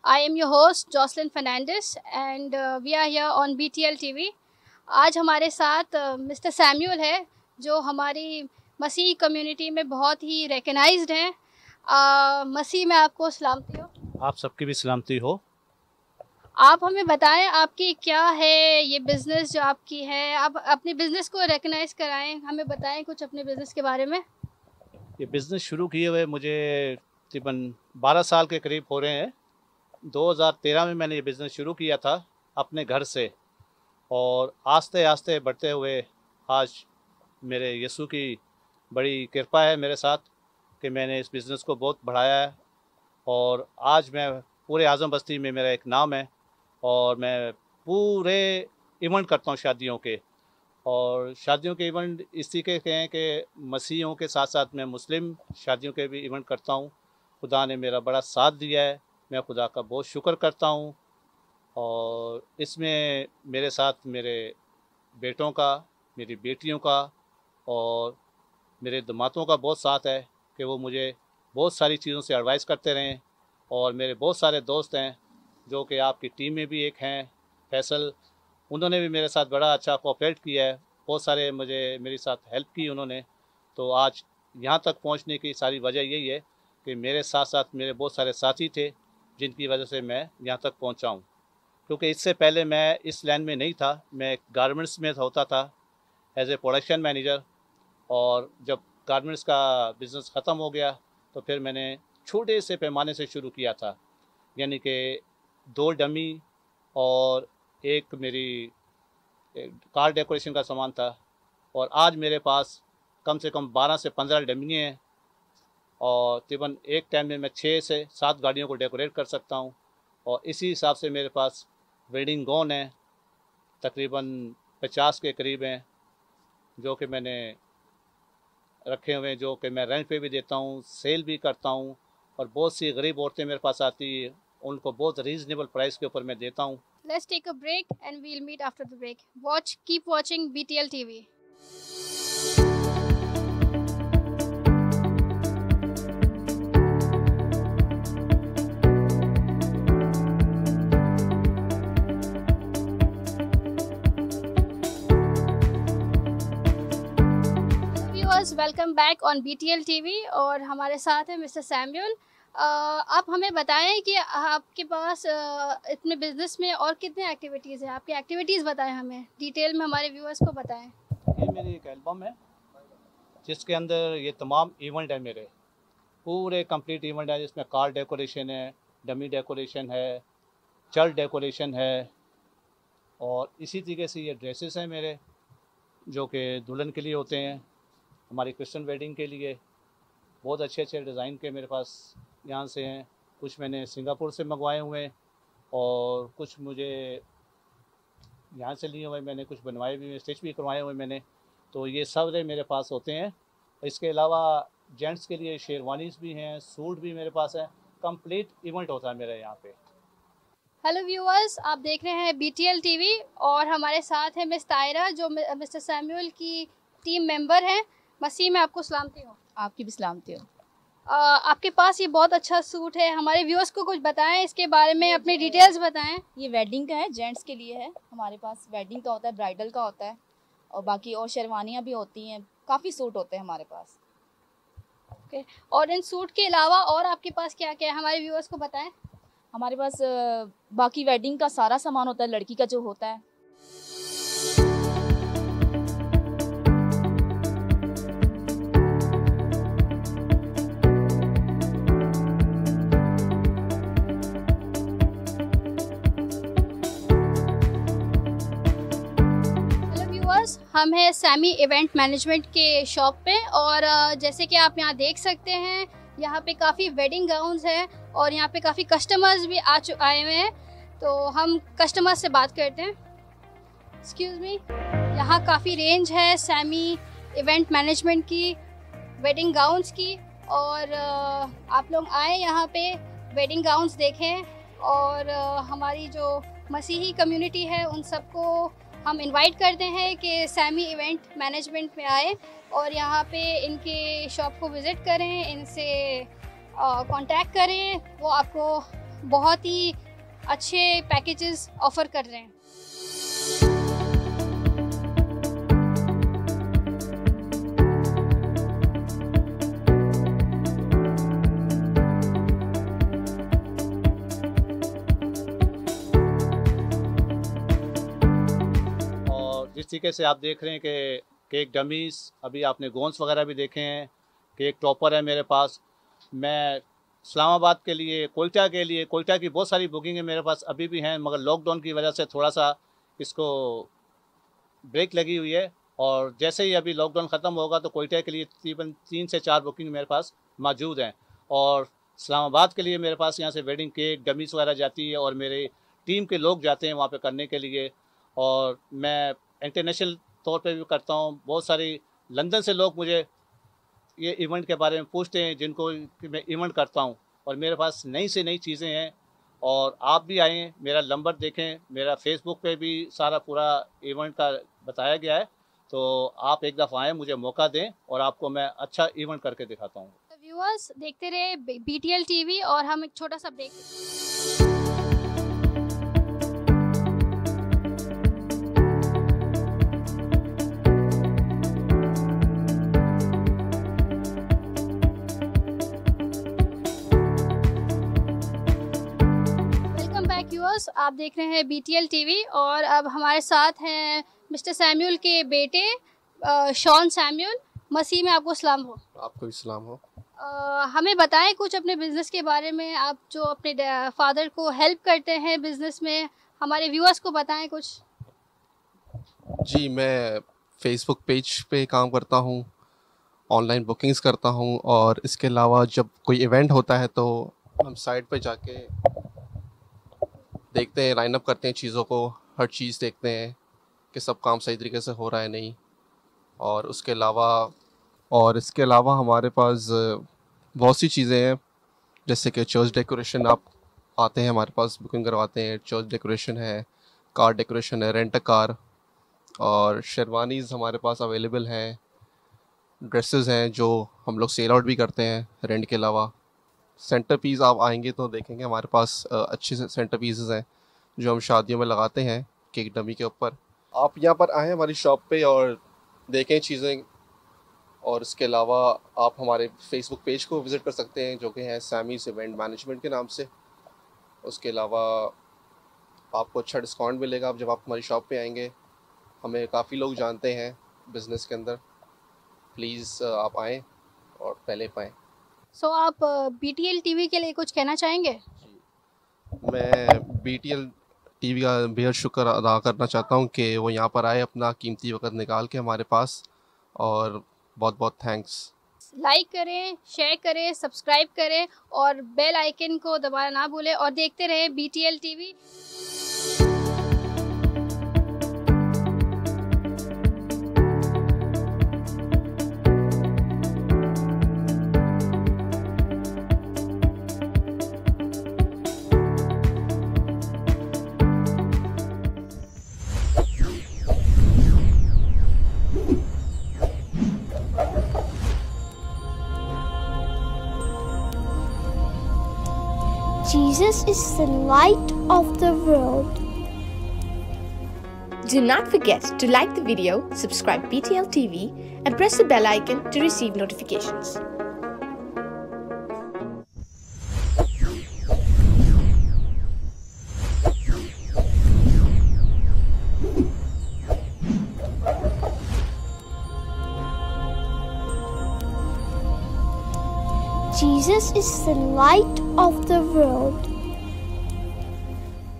I am your host Jocelyn Fernandez and we are here on BTL TV. आज हमारे साथ mister Samuel है जो हमारी मसीह कम्युनिटी में बहुत ही रिकग्नाइज्ड हैं। मसीह में आपको सलामती हो। आप सबकी भी सलामती हो। आप हमें बताएं आपकी क्या है ये बिज़नेस जो आपकी है, आप अपने बिज़नेस को रिकग्नाइज कराएं, हमें बताएं कुछ अपने बिज़नेस के बारे में। ये बिज़नेस शुरू किए हुए मुझे तकरीबन 12 साल के करीब हो रहे हैं। 2013 में मैंने ये बिज़नेस शुरू किया था अपने घर से, और आस्ते आस्ते बढ़ते हुए आज मेरे यीशु की बड़ी कृपा है मेरे साथ कि मैंने इस बिज़नेस को बहुत बढ़ाया है। और आज मैं पूरे आज़म बस्ती में मेरा एक नाम है और मैं पूरे इवेंट करता हूँ शादियों के। और शादियों के इवेंट इस तरीके के हैं कि मसीहियों के साथ साथ मैं मुस्लिम शादियों के भी इवेंट करता हूँ। खुदा ने मेरा बड़ा साथ दिया है, मैं खुदा का बहुत शुक्र करता हूँ। और इसमें मेरे साथ मेरे बेटों का, मेरी बेटियों का और मेरे दामादों का बहुत साथ है कि वो मुझे बहुत सारी चीज़ों से एडवाइस करते रहें। और मेरे बहुत सारे दोस्त हैं जो कि आपकी टीम में भी एक हैं, फैसल, उन्होंने भी मेरे साथ बड़ा अच्छा कोऑपरेट किया है। बहुत सारे मेरे साथ हेल्प की उन्होंने। तो आज यहाँ तक पहुँचने की सारी वजह यही है कि मेरे साथ साथ मेरे बहुत सारे साथी थे जिनकी वजह से मैं यहाँ तक पहुँचा हूँ। क्योंकि इससे पहले मैं इस लाइन में नहीं था, मैं गारमेंट्स में होता था एज ए प्रोडक्शन मैनेजर। और जब गारमेंट्स का बिज़नेस ख़त्म हो गया तो फिर मैंने छोटे से पैमाने से शुरू किया था, यानी कि 2 डमी और एक मेरी कार डेकोरेशन का सामान था। और आज मेरे पास कम से कम 12 से 15 डमियाँ हैं और तकरीबन एक टाइम में मैं 6 से 7 गाड़ियों को डेकोरेट कर सकता हूँ। और इसी हिसाब से मेरे पास वेडिंग गाउन है, तकरीबन 50 के करीब हैं जो कि मैंने रखे हुए हैं, जो कि मैं रेंट पे भी देता हूँ, सेल भी करता हूँ। और बहुत सी गरीब औरतें मेरे पास आती हैं, उनको बहुत रीज़नेबल प्राइस के ऊपर मैं देता हूँ। Let's take a break and we'll meet after the break. Keep watching BTL TV. Welcome back on BTL TV और हमारे साथ है मिस्टर सैम्यूल। आप हमें बताएं कि आपके पास इतने बिजनेस में और कितने एक्टिविटीज़ हैं, आपकी एक्टिविटीज़ बताएं, हमें डिटेल में हमारे व्यूअर्स को बताएं। ये मेरी एक एल्बम है जिसके अंदर ये तमाम इवेंट है, मेरे पूरे कंप्लीट इवेंट है, जिसमें कार डेकोरेशन है, डमी डेकोरेशन है, चर्च डेकोरेशन है। और इसी तरीके से ये ड्रेसेस हैं मेरे जो कि दुल्हन के लिए होते हैं, हमारी क्रिश्चियन वेडिंग के लिए। बहुत अच्छे अच्छे डिज़ाइन के मेरे पास यहाँ से हैं। कुछ मैंने सिंगापुर से मंगवाए हुए हैं और कुछ मुझे यहाँ से लिए हुए, मैंने कुछ बनवाए भी, स्टिच भी करवाए हुए मैंने। तो ये सब मेरे पास होते हैं। इसके अलावा जेंट्स के लिए शेरवानीज़ भी हैं, सूट भी मेरे पास है। कंप्लीट इवेंट होता है मेरे यहाँ पे। हेलो व्यूअर्स, आप देख रहे हैं BTL TV और हमारे साथ है मिस तायरा जो मिस्टर सैम्यूल की टीम मेंबर हैं। मसीह में आपको सलामती हो। आपकी भी सलामती हो। आपके पास ये बहुत अच्छा सूट है, हमारे व्यूअर्स को कुछ बताएं इसके बारे में, अपनी डिटेल्स बताएं। ये वेडिंग का है, जेंट्स के लिए है। हमारे पास वेडिंग का होता है, ब्राइडल का होता है और बाकी और शेरवानियाँ भी होती हैं। काफ़ी सूट होते हैं हमारे पास। ओके, और इन सूट के अलावा और आपके पास क्या क्या है, हमारे व्यूअर्स को बताएं। हमारे पास बाकी वेडिंग का सारा सामान होता है, लड़की का जो होता है। हम हैं सैमी इवेंट मैनेजमेंट के शॉप पे और जैसे कि आप यहाँ देख सकते हैं, यहाँ पे काफ़ी वेडिंग गाउन्स हैं और यहाँ पे काफ़ी कस्टमर्स भी आए हुए हैं। तो हम कस्टमर्स से बात करते हैं। एक्सक्यूज़ मी, यहाँ काफ़ी रेंज है सैमी इवेंट मैनेजमेंट की, वेडिंग गाउन्स की। और आप लोग आए यहाँ पे वेडिंग गाउन्स देखें। और हमारी जो मसीही कम्युनिटी है उन सबको हम इनवाइट करते हैं कि सैमी इवेंट मैनेजमेंट में आए और यहाँ पे इनके शॉप को विज़िट करें, इनसे कांटेक्ट करें। वो आपको बहुत ही अच्छे पैकेजेस ऑफ़र कर रहे हैं। जिस तरीके से आप देख रहे हैं कि केक डमीज़, अभी आपने गोन्स वगैरह भी देखे हैं, केक टॉपर है मेरे पास। मैं इस्लामाबाद के लिए, कोयटा की बहुत सारी बुकिंग है मेरे पास अभी भी हैं, मगर लॉकडाउन की वजह से थोड़ा सा इसको ब्रेक लगी हुई है। और जैसे ही अभी लॉकडाउन ख़त्म होगा तो कोयटा के लिए तकरीबन 3 से 4 बुकिंग मेरे पास मौजूद हैं। और इस्लामाबाद के लिए मेरे पास यहाँ से वेडिंग केक डमीज़ वगैरह जाती है और मेरे टीम के लोग जाते हैं वहाँ पे करने के लिए। और मैं इंटरनेशनल तौर पे भी करता हूँ। बहुत सारी लंदन से लोग मुझे ये इवेंट के बारे में पूछते हैं जिनको कि मैं इवेंट करता हूँ, और मेरे पास नई से नई चीज़ें हैं। और आप भी आएँ, मेरा नंबर देखें, मेरा फेसबुक पे भी सारा पूरा इवेंट का बताया गया है। तो आप एक दफ़ा आएँ, मुझे मौका दें और आपको मैं अच्छा इवेंट करके दिखाता हूँ। व्यूअर्स देखते रहे BTL TV और हम एक छोटा सा ब्रेक। व्यूअर्स आप देख रहे हैं BTL TV और अब हमारे साथ हैं मिस्टर सैम्यूल के बेटे शॉन सैम्यूल। मसीह में आपको सलाम हो। आपको भी सलाम हो। हमें बताएं कुछ अपने बिज़नेस के बारे में, आप जो अपने फादर को हेल्प करते हैं बिज़नेस में, हमारे व्यूअर्स को बताएं कुछ। जी, मैं फेसबुक पेज पे काम करता हूँ, ऑनलाइन बुकिंग्स करता हूँ, और इसके अलावा जब कोई इवेंट होता है तो हम साइट पे जाके देखते हैं, लाइन अप करते हैं चीज़ों को, हर चीज़ देखते हैं कि सब काम सही तरीके से हो रहा है नहीं। और इसके अलावा हमारे पास बहुत सी चीज़ें हैं, जैसे कि चर्च डेकोरेशन। आप आते हैं हमारे पास, बुकिंग करवाते हैं, चर्च डेकोरेशन है, कार डेकोरेशन है, रेंट अ कार, और शेरवानीज़ हमारे पास अवेलेबल हैं, ड्रेसेस हैं जो हम लोग सेल आउट भी करते हैं रेंट के अलावा। सेंटर पीस आप आएंगे तो देखेंगे हमारे पास अच्छे से सेंटर पीसेस हैं जो हम शादियों में लगाते हैं केक डमी के ऊपर। आप यहाँ पर आएँ हमारी शॉप पे और देखें चीज़ें। और इसके अलावा आप हमारे फेसबुक पेज को विज़िट कर सकते हैं जो कि है सैमीज़ इवेंट मैनेजमेंट के नाम से। उसके अलावा आपको अच्छा डिस्काउंट मिलेगा जब आप हमारी शॉप पे आएंगे। हमें काफ़ी लोग जानते हैं बिज़नेस के अंदर। प्लीज़ आप आएँ और पहले पाएँ। सो आप BTL TV के लिए कुछ कहना चाहेंगे? मैं BTL TV का बेहद शुक्र अदा करना चाहता हूँ कि वो यहाँ पर आए अपना कीमती वक्त निकाल के हमारे पास, और बहुत बहुत थैंक्स। लाइक करें, शेयर करें, सब्सक्राइब करें और बेल आइकन को दबाना ना भूलें और देखते रहें BTL TV। Jesus is the light of the world. Do not forget to like the video, subscribe BTL TV, and press the bell icon to receive notifications. Jesus is the light of the world.